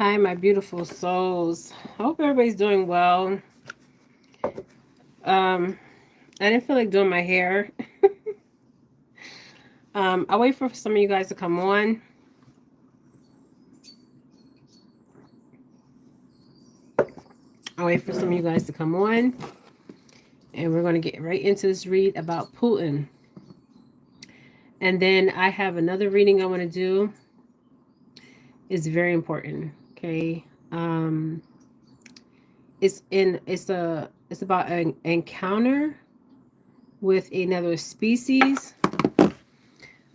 Hi, my beautiful souls. I hope everybody's doing well. I didn't feel like doing my hair. I'll wait for some of you guys to come on. I'll wait for some of you guys to come on. And we're going to get right into this read about Putin. And then I have another reading I want to do. It's very important. Okay. It's about an encounter with another species.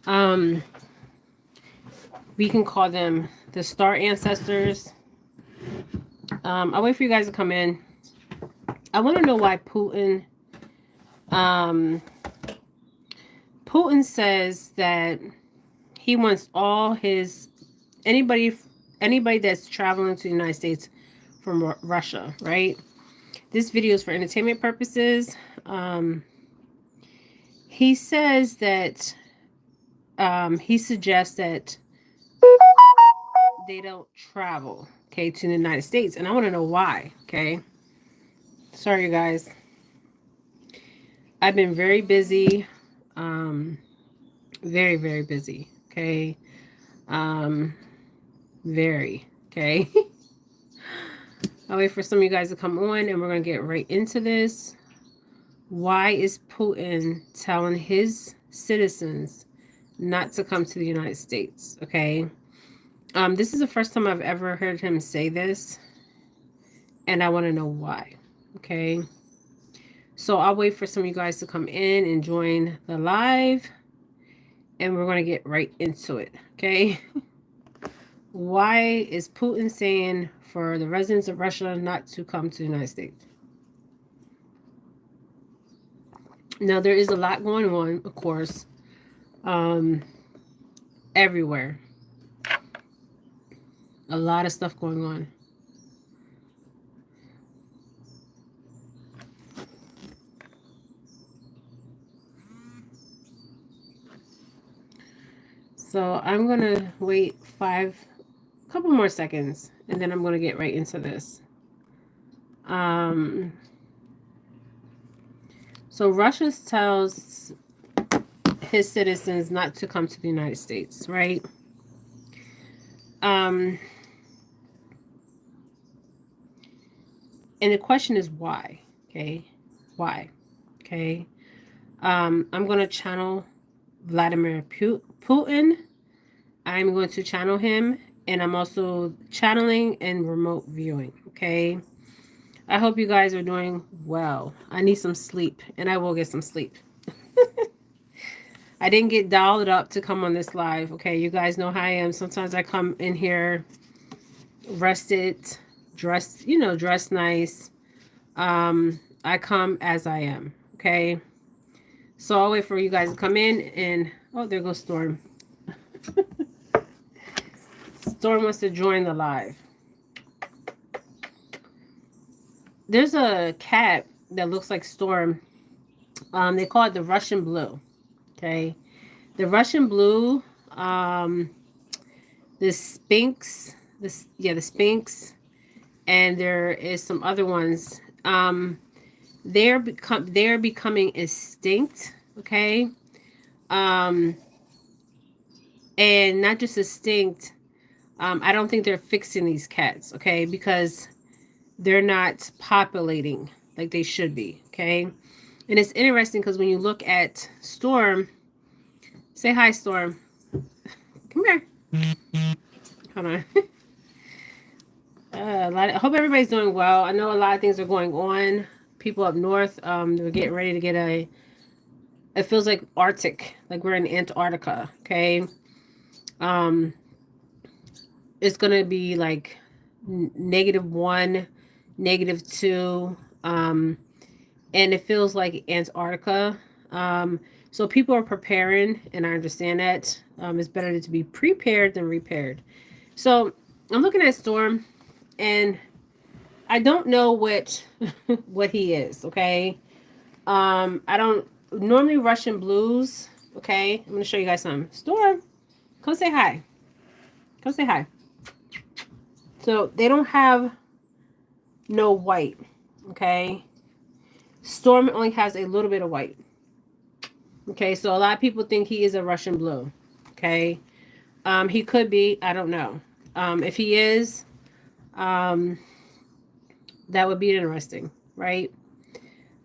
Um, we can call them the star ancestors. I'll wait for you guys to come in. I want to know why um, Putin says that he wants all his anybody that's traveling to the United States from Russia, right? This video is for entertainment purposes. He says that he suggests that they don't travel, okay, to the United States, and I want to know why. Okay, sorry, you guys. I've been very busy, very, very busy. Okay, very okay. I'll wait for some of you guys to come on, and we're gonna get right into this. Why is Putin telling his citizens not to come to the United States? Okay. This is the first time I've ever heard him say this, and I want to know why. Okay. So I'll wait for some of you guys to come in and join the live, and we're going to get right into it. Okay. Why is Putin saying for the residents of Russia not to come to the United States? Now, there is a lot going on, of course, everywhere. A lot of stuff going on. So I'm going to wait a couple more seconds, and then I'm going to get right into this. So Russia tells his citizens not to come to the United States, right? And the question is why? Okay, why? Okay, I'm going to channel Vladimir Putin. I'm going to channel him, and I'm also channeling and remote viewing. Okay, I hope you guys are doing well. I need some sleep, and I will get some sleep. I didn't get dialed up to come on this live. Okay, you guys know how I am. Sometimes I come in here rested, dressed, dressed nice. I come as I am. Okay. So I'll wait for you guys to come in, and oh, there goes Storm. Storm wants to join the live. There's a cat that looks like Storm. They call it the Russian Blue. Okay. The Russian Blue, the Sphinx, the Sphinx, and there is some other ones. They're becoming extinct, okay? And not just extinct. I don't think they're fixing these cats, okay? Because they're not populating like they should be, okay? And it's interesting because when you look at Storm, say hi, Storm. Come here. Hold on. I hope everybody's doing well. I know a lot of things are going on. People up north, they're getting ready to get it feels like Arctic, like we're in Antarctica, okay? It's going to be like -1, -2, and it feels like Antarctica. So people are preparing, and I understand that. It's better to be prepared than repaired. So I'm looking at Storm, and I don't know what what he is, okay? I don't normally Russian blues, okay? I'm gonna show you guys some. Storm, come say hi. Come say hi. So they don't have no white. Okay. Storm only has a little bit of white. Okay. So a lot of people think he is a Russian blue. Okay. He could be. I don't know. If he is, that would be interesting, right?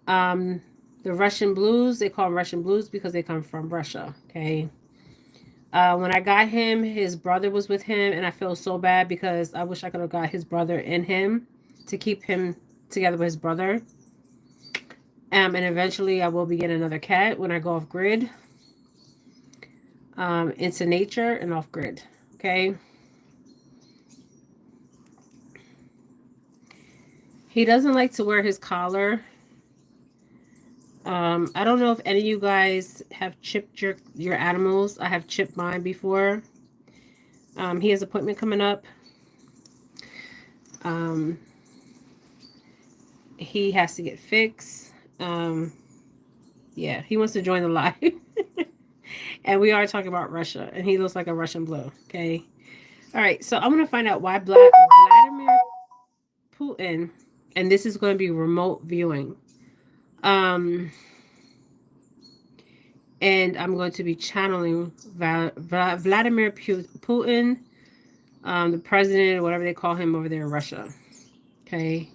Um, the Russian blues, they call them Russian blues because they come from Russia. Okay. When I got him, his brother was with him, and I feel so bad because I wish I could have got his brother in him to keep him together with his brother. And eventually I will be getting another cat when I go off grid, into nature and off grid. Okay. He doesn't like to wear his collar. I don't know if any of you guys have chipped your animals. I have chipped mine before. He has an appointment coming up. He has to get fixed. Yeah, he wants to join the live. And we are talking about Russia, and he looks like a Russian blue. Okay. All right. So I'm going to find out why Vladimir Putin, and this is going to be remote viewing. And I'm going to be channeling Vladimir Putin, the president, or whatever they call him over there in Russia. Okay.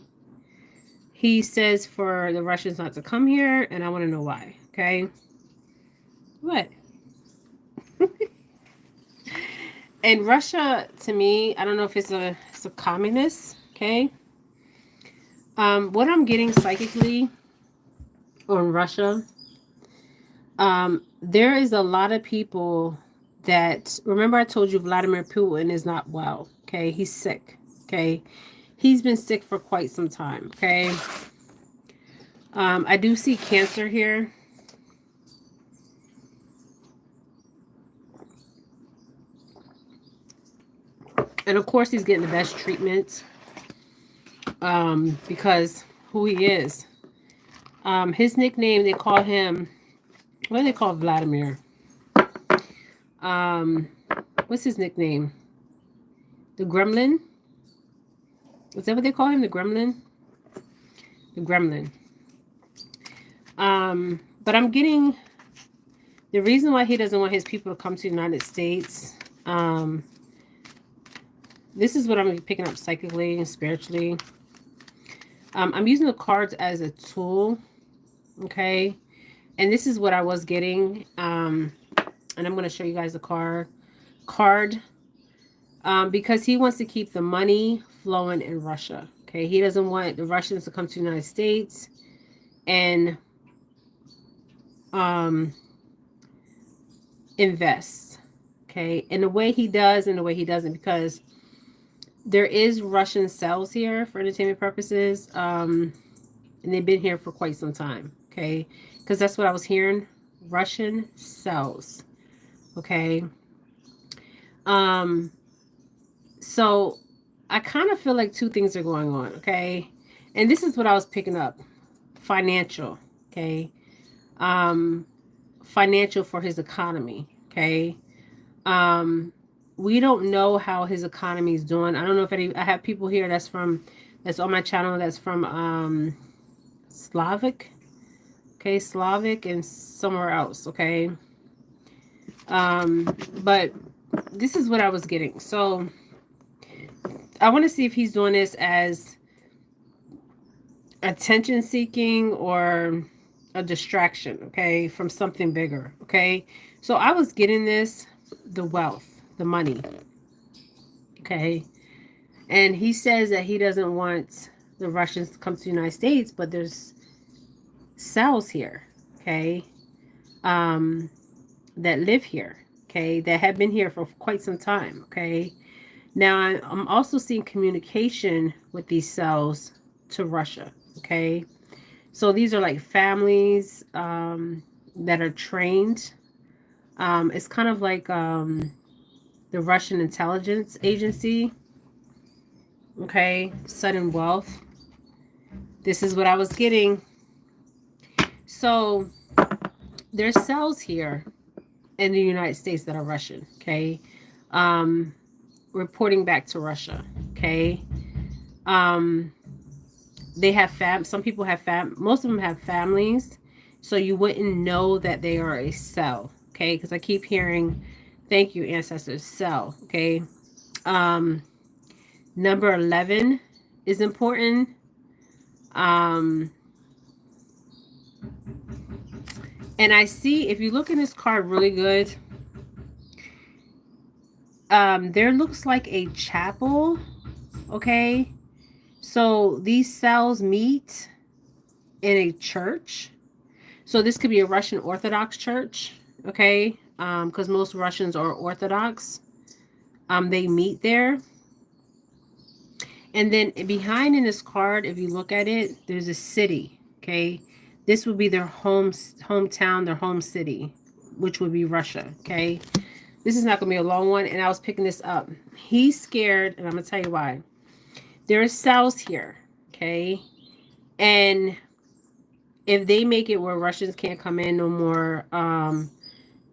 He says for the Russians not to come here, and I want to know why. Okay. What? And Russia, to me, I don't know if it's a communist. Okay. What I'm getting psychically on Russia, there is a lot of people that, remember I told you Vladimir Putin is not well. Okay. He's sick. Okay. He's been sick for quite some time. Okay. I do see cancer here. And of course he's getting the best treatment. Because who he is. His nickname, they call him, what do they call Vladimir? What's his nickname? The Gremlin? Is that what they call him? The Gremlin? The Gremlin. But I'm getting the reason why he doesn't want his people to come to the United States. This is what I'm picking up psychically and spiritually. I'm using the cards as a tool. Okay. And this is what I was getting. And I'm going to show you guys the card. Because he wants to keep the money flowing in Russia. Okay. He doesn't want the Russians to come to the United States and invest. Okay. In the way he does and the way he doesn't, because there is Russian cells here for entertainment purposes. And they've been here for quite some time. Okay. Because that's what I was hearing. Russian cells. Okay. So I kind of feel like two things are going on. Okay. And this is what I was picking up. Financial. Okay. Financial for his economy. Okay. We don't know how his economy is doing. I don't know if I have people here that's on my channel that's from Slavic. Okay, Slavic and somewhere else, okay? But this is what I was getting. So I want to see if he's doing this as attention seeking or a distraction, okay, from something bigger, okay? So I was getting this, the wealth, the money, okay? And he says that he doesn't want the Russians to come to the United States, but there's cells here, okay, that live here, okay, that have been here for quite some time, okay. Now I'm also seeing communication with these cells to Russia, okay. So these are like families that are trained. It's kind of like the Russian intelligence agency, okay, sudden wealth. This is what I was getting. So there's cells here in the United States that are Russian, okay, reporting back to Russia, okay. Um, they have some people have most of them have families, so you wouldn't know that they are a cell, okay? Because I keep hearing, thank you, ancestors, cell, okay? Um, number 11 is important. Um, and I see, if you look in this card really good, there looks like a chapel, okay? So these cells meet in a church. So this could be a Russian Orthodox church, okay? Because most Russians are Orthodox. They meet there. And then behind in this card, if you look at it, there's a city, okay? This would be their hometown, their home city, which would be Russia, okay? This is not going to be a long one, and I was picking this up. He's scared, and I'm going to tell you why. There are cells here, okay? And if they make it where Russians can't come in no more,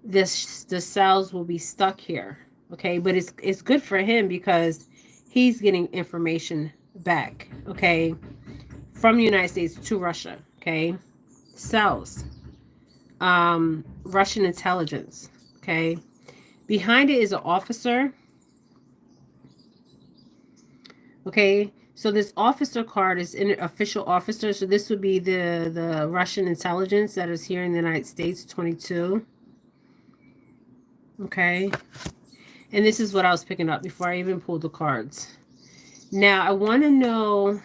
the cells will be stuck here, okay? But it's good for him because he's getting information back, okay, from the United States to Russia, okay? Cells, Russian intelligence, okay? Behind it is an officer, okay? So this officer card is an official officer. So this would be the Russian intelligence that is here in the United States, 22. Okay. And this is what I was picking up before I even pulled the cards. Now, I want to know,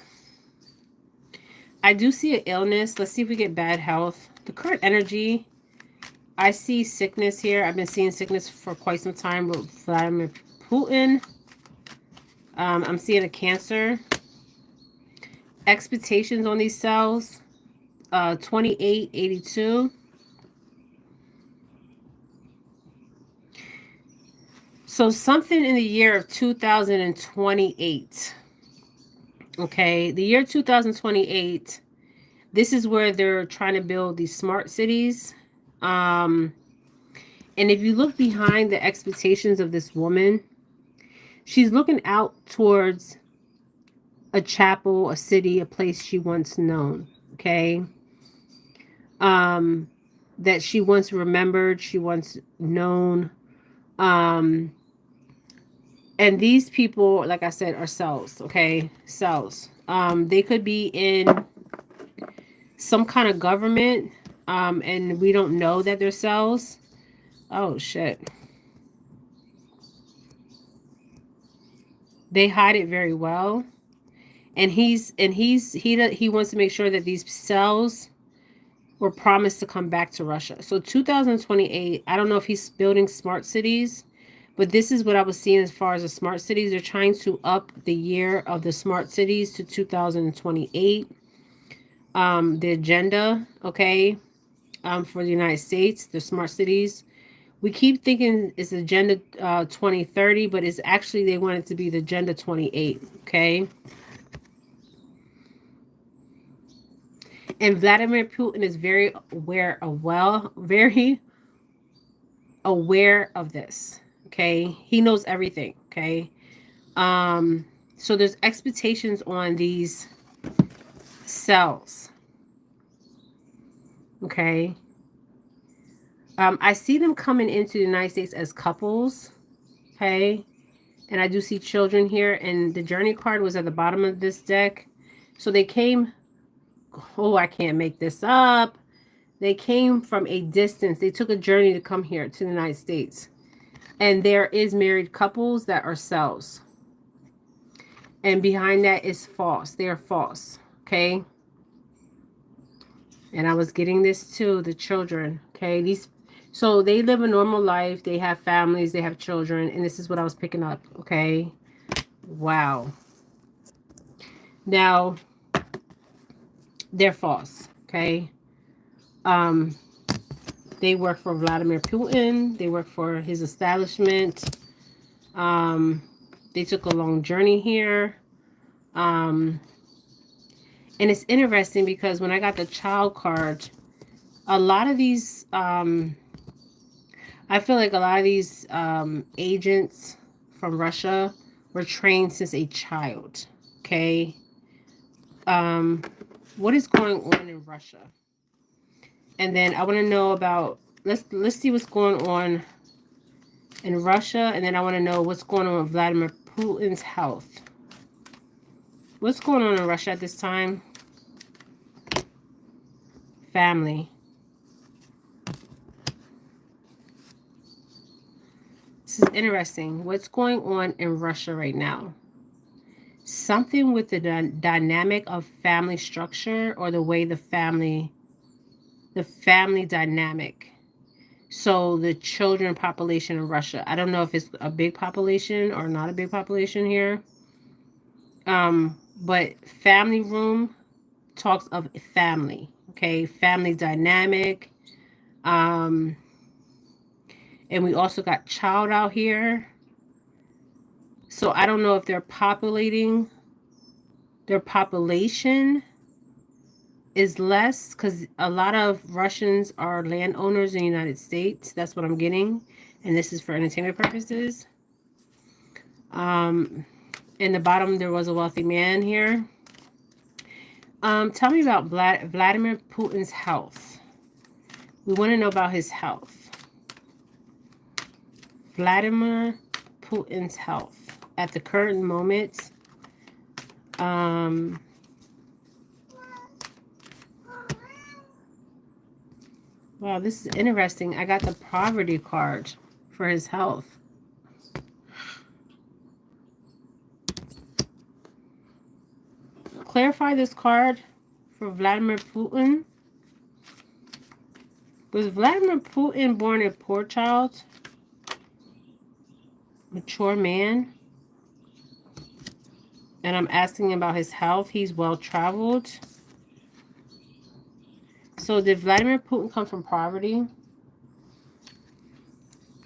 I do see an illness. Let's see if we get bad health. The current energy, I see sickness here. I've been seeing sickness for quite some time with Vladimir Putin. I'm seeing a cancer. Expectations on these cells, 2882. So something in the year of 2028. Okay, the year 2028, this is where they're trying to build these smart cities. And if you look behind the expectations of this woman, she's looking out towards a chapel, a city, a place she once known, okay? That she once remembered, she once known. And these people, like I said, are cells, okay? Cells. They could be in some kind of government, and we don't know that they're cells. Oh, shit. They hide it very well. And he wants to make sure that these cells were promised to come back to Russia. So 2028, I don't know if he's building smart cities, but this is what I was seeing as far as the smart cities. They're trying to up the year of the smart cities to 2028. The agenda, okay, for the United States, the smart cities. We keep thinking it's Agenda 2030, but it's actually, they want it to be the Agenda 28, okay? And Vladimir Putin is very aware of this. Okay. He knows everything. Okay. So there's expectations on these cells. Okay. I see them coming into the United States as couples. Okay. And I do see children here. And the journey card was at the bottom of this deck. So they came. Oh, I can't make this up. They came from a distance. They took a journey to come here to the United States. And there is married couples that are cells. And behind that is false. They are false. Okay. And I was getting this too, the children. Okay. So they live a normal life. They have families. They have children. And this is what I was picking up. Okay. Wow. Now, they're false. Okay. They work for Vladimir Putin. They work for his establishment. They took a long journey here. And it's interesting because when I got the child card, a lot of these, I feel like a lot of these agents from Russia were trained since a child. Okay. What is going on in Russia? And then I want to know about, let's see what's going on in Russia, and then I want to know what's going on with Vladimir Putin's health. What's going on in Russia at this time? Family. This is interesting. What's going on in Russia right now? Something with the dynamic of family structure, or the way the family dynamic. So the children population in Russia. I don't know if it's a big population or not a big population here. But family room talks of family. Okay, family dynamic. And we also got child out here. So I don't know if they're populating. Their population is less because a lot of Russians are landowners in the United States. That's what I'm getting. And this is for entertainment purposes. In the bottom, there was a wealthy man here. Tell me about Vladimir Putin's health. We want to know about his health. Vladimir Putin's health at the current moment. Wow, this is interesting. I got the poverty card for his health. Clarify this card for Vladimir Putin. Was Vladimir Putin born a poor child? Mature man? And I'm asking about his health. He's well-traveled. So did Vladimir Putin come from poverty?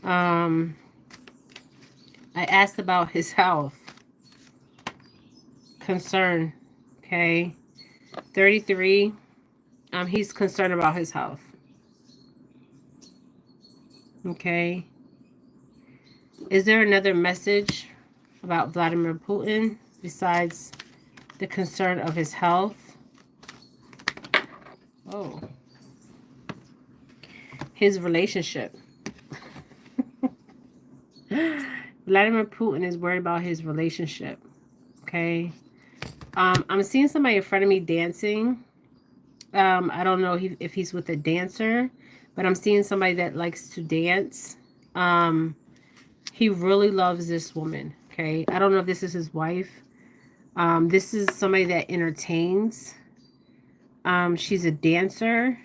I asked about his health. Concern. Okay. 33. He's concerned about his health. Okay. Is there another message about Vladimir Putin besides the concern of his health? Oh. His relationship. Vladimir Putin is worried about his relationship. Okay. I'm seeing somebody in front of me dancing. I don't know if he's with a dancer, but I'm seeing somebody that likes to dance. He really loves this woman. Okay. I don't know if this is his wife. This is somebody that entertains. She's a dancer.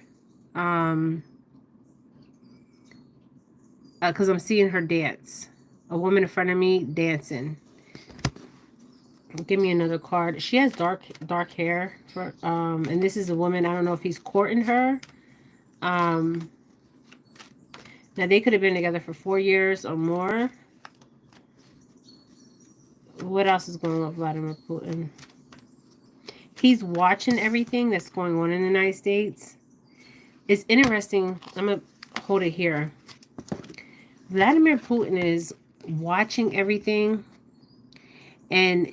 Because I'm seeing her dance. A woman in front of me dancing. Give me another card. She has dark hair. And this is a woman. I don't know if he's courting her. Now, they could have been together for 4 years or more. What else is going on with Vladimir Putin? He's watching everything that's going on in the United States. It's interesting. I'm going to hold it here. Vladimir Putin is watching everything. And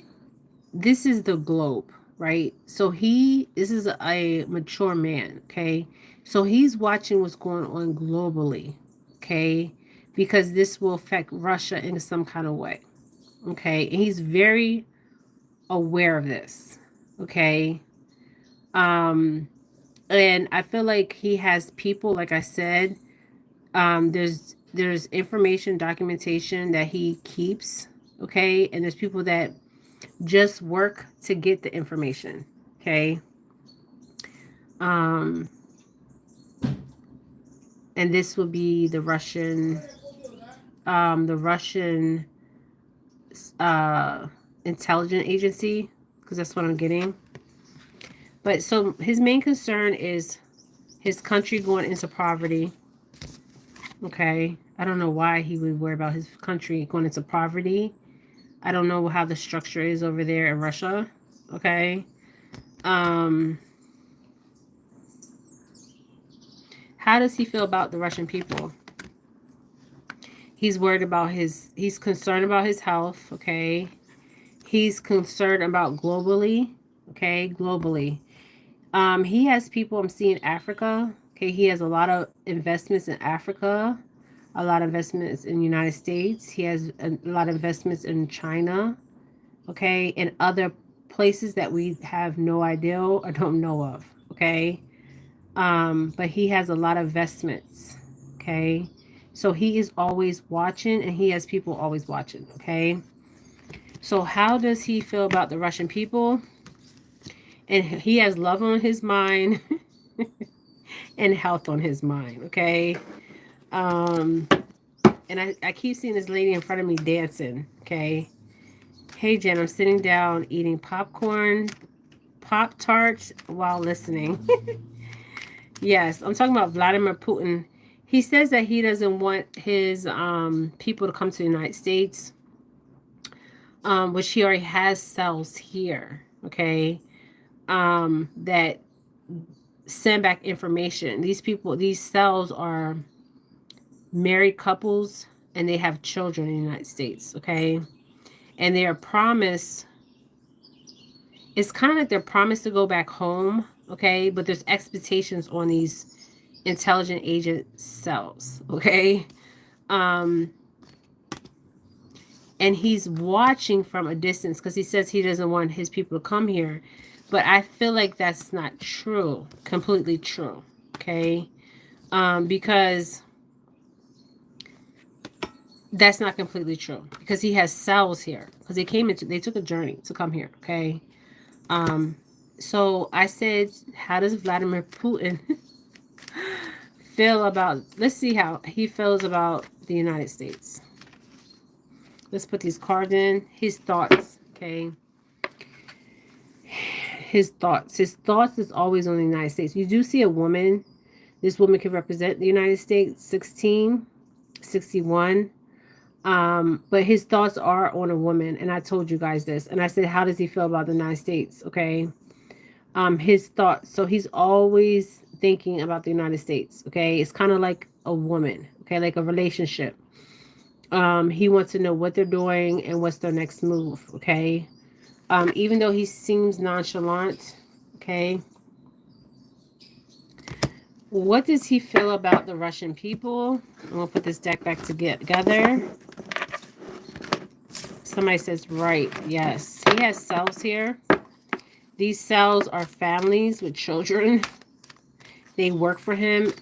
this is the globe, right? So this is a mature man, okay? So he's watching what's going on globally, okay? Because this will affect Russia in some kind of way, okay? And he's very aware of this, okay? And I feel like he has people, like I said, there's information, documentation that he keeps, okay? And there's people that just work to get the information, okay? And this will be the Russian intelligence agency, because that's what I'm getting. But so his main concern is his country going into poverty. Okay, I don't know why he would worry about his country going into poverty. I don't know how the structure is over there in Russia. Okay. How does he feel about the Russian people? He's worried about he's concerned about his health. Okay. He's concerned about globally. Okay, globally. He has people, I'm seeing Africa. Okay, he has a lot of investments in Africa, a lot of investments in the United States. He has a lot of investments in China. Okay, and other places that we have no idea or don't know of. Okay, but he has a lot of investments. Okay, so he is always watching, and he has people always watching. Okay, so how does he feel about the Russian people? And he has love on his mind and health on his mind. Okay, um, and I keep seeing this lady in front of me dancing. Okay, hey Jen, I'm sitting down eating popcorn, Pop Tarts while listening. Yes, I'm talking about Vladimir Putin. He says that he doesn't want his people to come to the United States, which he already has cells here. Okay, that send back information. These people, these cells are married couples, and they have children in the United States. Okay, and they are promised. It's kind of like they're promised to go back home. Okay, but there's expectations on these intelligent agent cells. Okay, um and he's watching from a distance because he says he doesn't want his people to come here, but I feel like that's not true, completely true. Okay, because that's not completely true, because he has cells here, because they took a journey to come here. Okay, so I said, how does Vladimir Putin feel about, let's see how he feels about the United States. Let's put these cards in. His thoughts. Okay. His thoughts. His thoughts is always on the United States. You do see a woman. This woman can represent the United States. 1661. But his thoughts are on a woman. And I told you guys this. And I said, how does he feel about the United States? Okay. His thoughts. So he's always thinking about the United States. Okay. It's kind of like a woman. Okay. Like a relationship. He wants to know what they're doing and what's their next move. Okay. Even though he seems nonchalant. Okay. What does he feel about the Russian people? I'm going to put this deck back together. Somebody says, right. Yes. He has cells here. These cells are families with children. They work for him.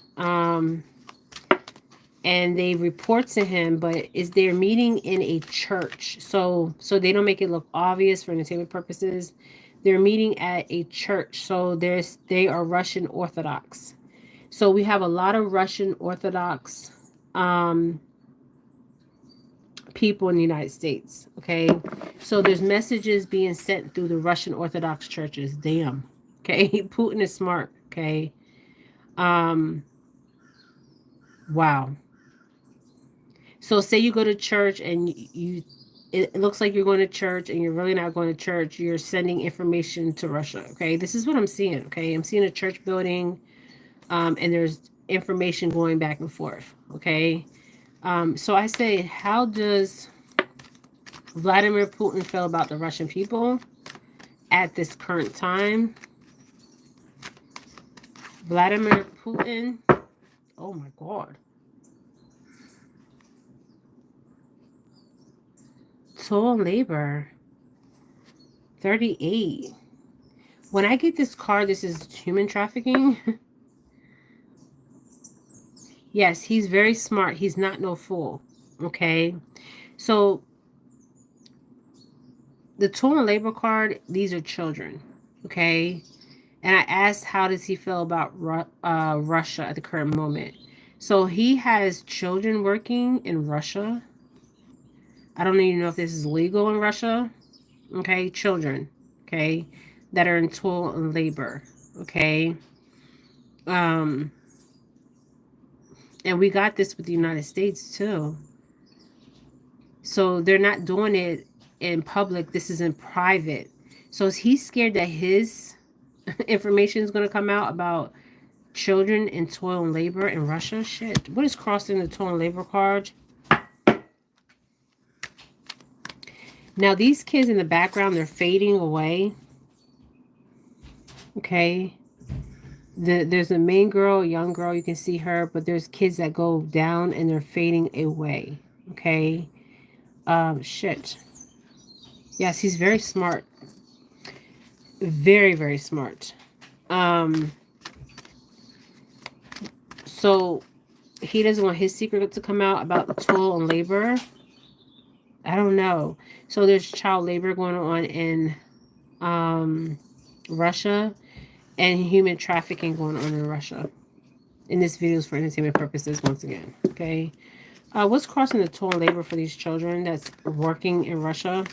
And they report to him, but is they're meeting in a church. So they don't make it look obvious for entertainment purposes. They're meeting at a church. So they are Russian Orthodox. So we have a lot of Russian Orthodox people in the United States. Okay. So there's messages being sent through the Russian Orthodox churches. Damn. Okay. Putin is smart. Okay. Wow. So say you go to church and it looks like you're going to church and you're really not going to church. You're sending information to Russia. Okay. This is what I'm seeing. Okay. I'm seeing a church building, and there's information going back and forth. Okay. So I say, how does Vladimir Putin feel about the Russian people at this current time? Vladimir Putin. Oh my God. Total labor. 38. When I get this card, this is human trafficking. Yes, he's very smart. He's not no fool. Okay. So the total labor card, these are children. Okay. And I asked, how does he feel about Russia at the current moment? So he has children working in Russia. I don't even know if this is legal in Russia. Okay. Children. Okay. That are in toil and labor. Okay. And we got this with the United States too. So they're not doing it in public. This is in private. So is he scared that his information is going to come out about children in toil and labor in Russia? Shit. What is crossing the toil and labor card? Now, these kids in the background, they're fading away. Okay. There's a main girl, a young girl, you can see her, but there's kids that go down and they're fading away. Okay. Shit. Yes, he's very smart. Very, very smart. Um, so he doesn't want his secret to come out about the toil and labor. I don't know. So there's child labor going on in Russia and human trafficking going on in Russia. And this video is for entertainment purposes once again. Okay. What's crossing the toll and labor for these children that's working in Russia?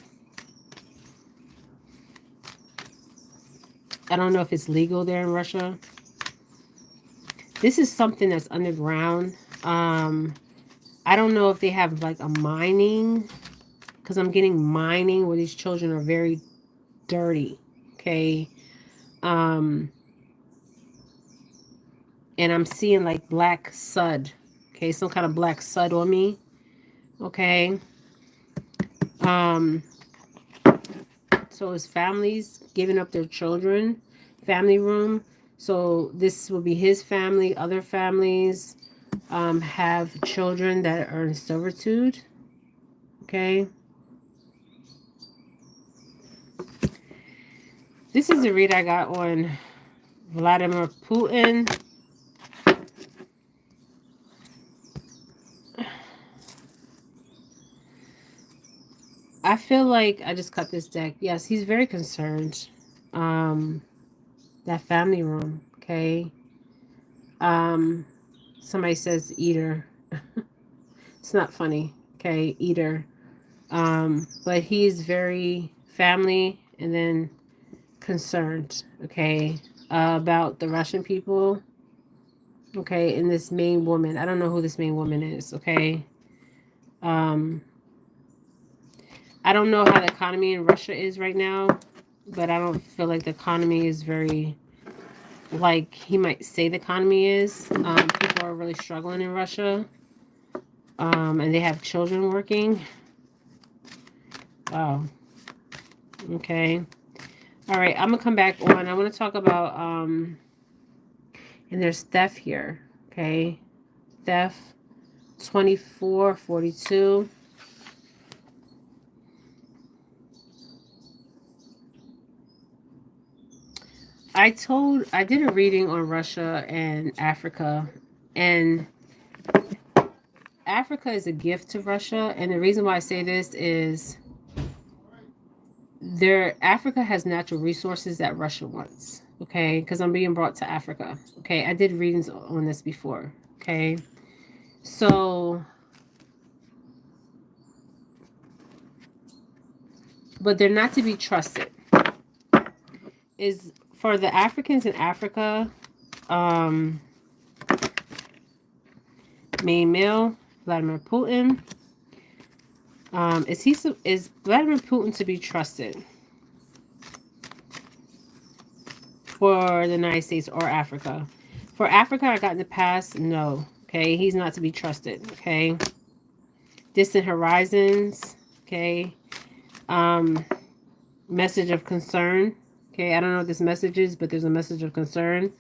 I don't know if it's legal there in Russia. This is something that's underground. I don't know if they have like a mining, because I'm getting mining where these children are very dirty. Okay. And I'm seeing like black sud. Okay, some kind of black sud on me. Okay. So his families giving up their children, family room. So this will be his family. Other families have children that are in servitude. Okay. This is the read I got on Vladimir Putin. I feel like I just cut this deck. Yes, he's very concerned. That family room, okay? Somebody says eater. It's not funny, okay? Eater. But he's very family and then concerned, okay, about the Russian people, okay, and this main woman. I don't know who this main woman is, okay? I don't know how the economy in Russia is right now, but I don't feel like the economy is very, like he might say the economy is. People are really struggling in Russia, and they have children working. Oh, okay. All right, I'm gonna come back on. I want to talk about and there's theft here. Okay, theft 2442. I did a reading on Russia and Africa, and Africa is a gift to Russia. And the reason why I say this is Africa has natural resources that Russia wants. Okay, because I'm being brought to Africa. Okay, I did readings on this before. Okay, so, but they're not to be trusted. Is for the Africans in Africa, main male Vladimir Putin. Is Vladimir Putin to be trusted for the United States or Africa? For Africa, I got in the past, no. Okay, he's not to be trusted. Okay, distant horizons. Okay, message of concern. Okay, I don't know what this message is, but there's a message of concern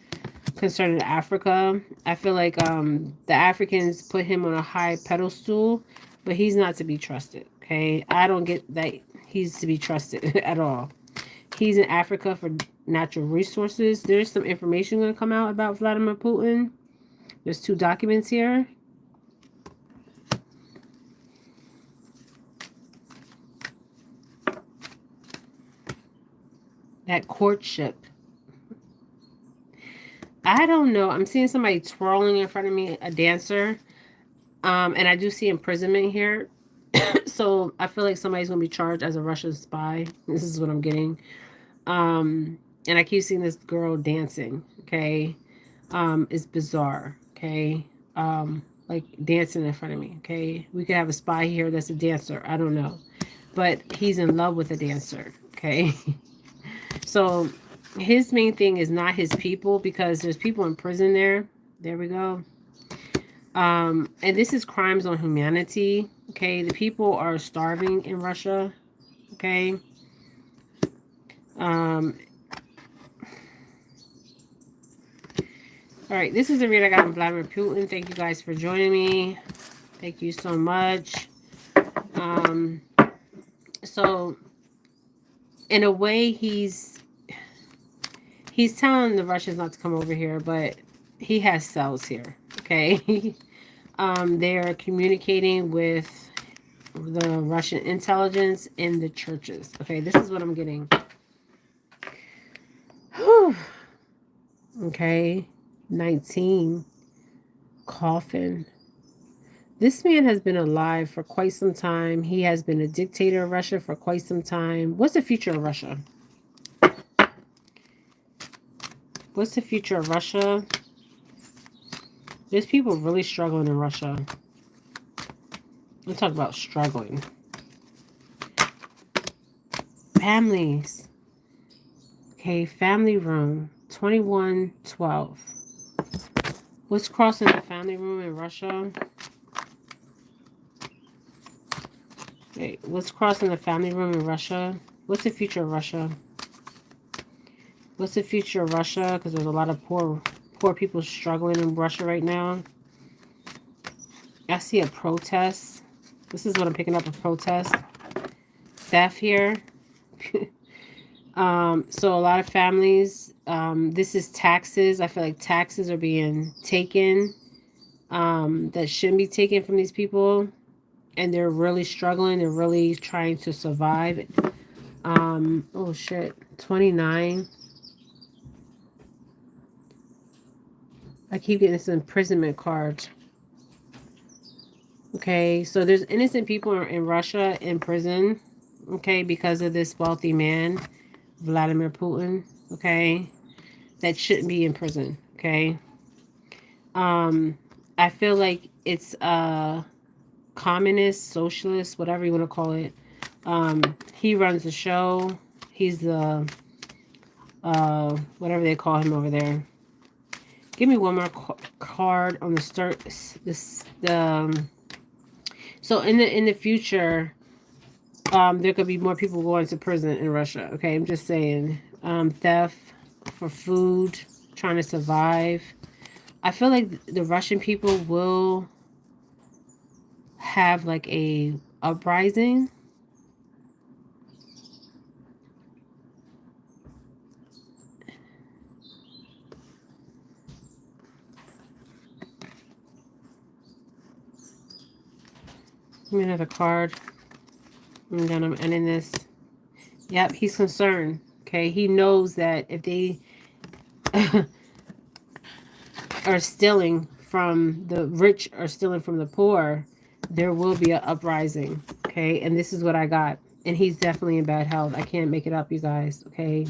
concerning Africa. I feel like the Africans put him on a high pedestal, but he's not to be trusted. Okay, I don't get that he's to be trusted at all. He's in Africa for natural resources. There's some information going to come out about Vladimir Putin. There's 2 documents here. That courtship. I don't know. I'm seeing somebody twirling in front of me, a dancer. And I do see imprisonment here. So I feel like somebody's going to be charged as a Russian spy. This is what I'm getting. And I keep seeing this girl dancing. Okay. It's bizarre. Okay. Like dancing in front of me. Okay. We could have a spy here that's a dancer. I don't know. But he's in love with a dancer. Okay. So his main thing is not his people, because there's people in prison there. There we go. And this is crimes on humanity. Okay, the people are starving in Russia. Okay. All right, this is the read I got on Vladimir Putin. Thank you guys for joining me. Thank you so much. So in a way, he's telling the Russians not to come over here, but he has cells here. Okay. They're communicating with the Russian intelligence in the churches. Okay, this is what I'm getting. Okay, 19. Coffin. This man has been alive for quite some time. He has been a dictator of Russia for quite some time. What's the future of Russia? What's the future of Russia? There's people really struggling in Russia. I'm talking about struggling. Families. Okay, family room. 2112. What's crossing the family room in Russia? Wait, what's crossing the family room in Russia? What's the future of Russia? What's the future of Russia? Because there's a lot of poor people struggling in Russia right now. I see a protest. This is what I'm picking up, a protest. Theft here. So a lot of families, this is taxes. I feel like taxes are being taken that shouldn't be taken from these people. And they're really struggling. They're really trying to survive. Oh shit, 29. I keep getting this imprisonment card. Okay, so there's innocent people in Russia in prison, okay, because of this wealthy man, Vladimir Putin, okay, that shouldn't be in prison, okay. I feel like it's communist, socialist, whatever you want to call it. He runs the show. He's the whatever they call him over there. Give me one more card on the start. So in the future, there could be more people going to prison in Russia. Okay, I'm just saying. Theft for food, trying to survive. I feel like the Russian people will have like a uprising. Give me another card. And then I'm ending this. Yep, he's concerned. Okay, he knows that if they are stealing from the rich or stealing from the poor, there will be an uprising. Okay, and this is what I got. And he's definitely in bad health. I can't make it up, you guys. Okay,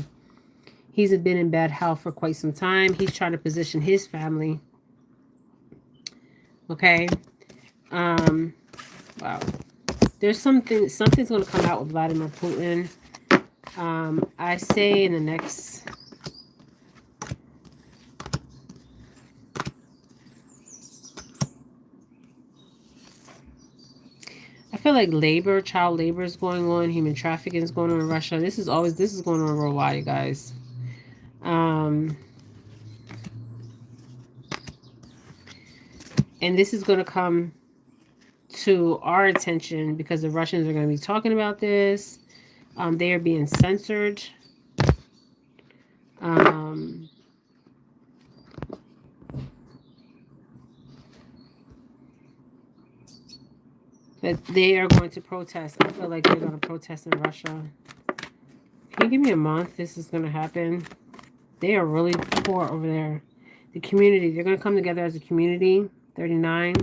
he's been in bad health for quite some time. He's trying to position his family. Okay. Wow. There's something's going to come out with Vladimir Putin. I say in the next... I feel like child labor is going on, human trafficking is going on in Russia. This is going on worldwide, you guys. And this is going to come to our attention because the Russians are going to be talking about this. They are being censored. But they are going to protest. I feel like they're going to protest in Russia. Can you give me a month? This is going to happen. They are really poor over there. The community, they're going to come together as a community. 39.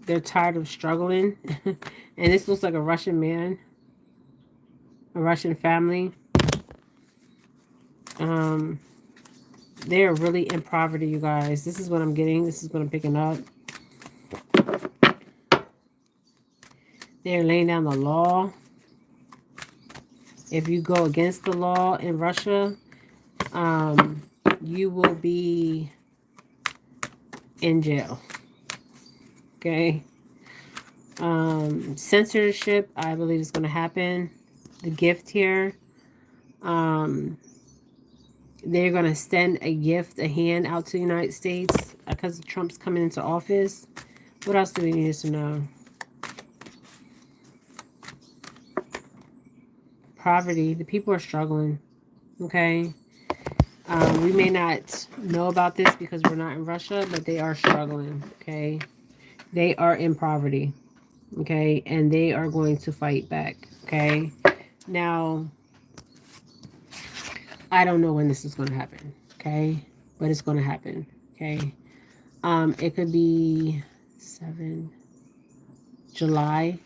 They're tired of struggling. And this looks like a Russian man. A Russian family. They are really in poverty, you guys. This is what I'm getting. This is what I'm picking up. They're laying down the law. If you go against the law in Russia, you will be in jail. Okay. Censorship, I believe, is going to happen. The gift here. They're going to send a gift, a hand out to the United States because Trump's coming into office. What else do we need to know? Poverty. The people are struggling. Okay. We may not know about this because we're not in Russia, but they are struggling. Okay. They are in poverty. Okay. And they are going to fight back. Okay. Now, I don't know when this is going to happen. Okay. But it's going to happen. Okay. It could be 7 July.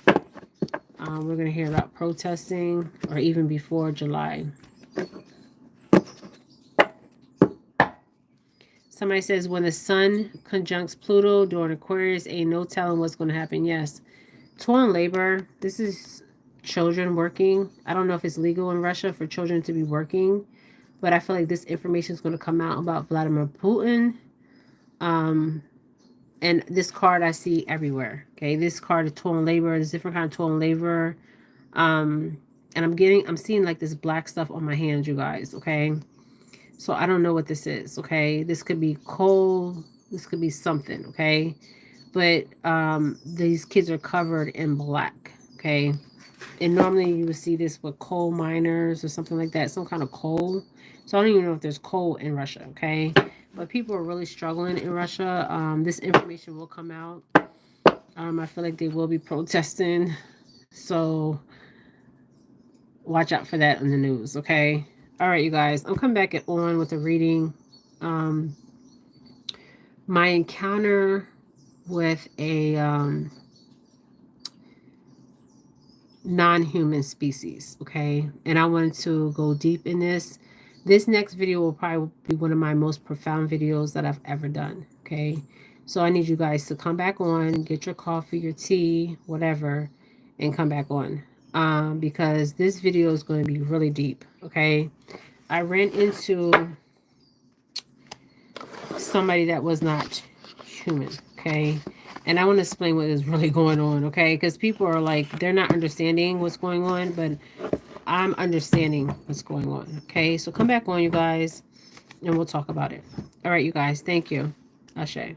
We're going to hear about protesting, or even before July. Somebody says when the sun conjuncts Pluto during Aquarius, ain't no telling what's going to happen. Yes. Torn labor. This is children working. I don't know if it's legal in Russia for children to be working, but I feel like this information is going to come out about Vladimir Putin. And this card I see everywhere. Okay, this card of torn labor. There's different kind of torn labor. And I'm seeing like this black stuff on my hands, you guys. Okay, so I don't know what this is. Okay, this could be coal. This could be something. Okay, but these kids are covered in black. Okay, and normally you would see this with coal miners or something like that, some kind of coal. So I don't even know if there's coal in Russia. Okay, but people are really struggling in Russia. This information will come out. I feel like they will be protesting. So watch out for that on the news, okay? All right, you guys. I'm coming back on with a reading. My encounter with a non-human species, okay? And I wanted to go deep in this. This next video will probably be one of my most profound videos that I've ever done, okay? So I need you guys to come back on, get your coffee, your tea, whatever, and come back on. Because this video is going to be really deep, okay? I ran into somebody that was not human, okay? And I want to explain what is really going on, okay? Because people are like, they're not understanding what's going on, but I'm understanding what's going on, okay? So come back on, you guys, and we'll talk about it. All right, you guys. Thank you. Ashe.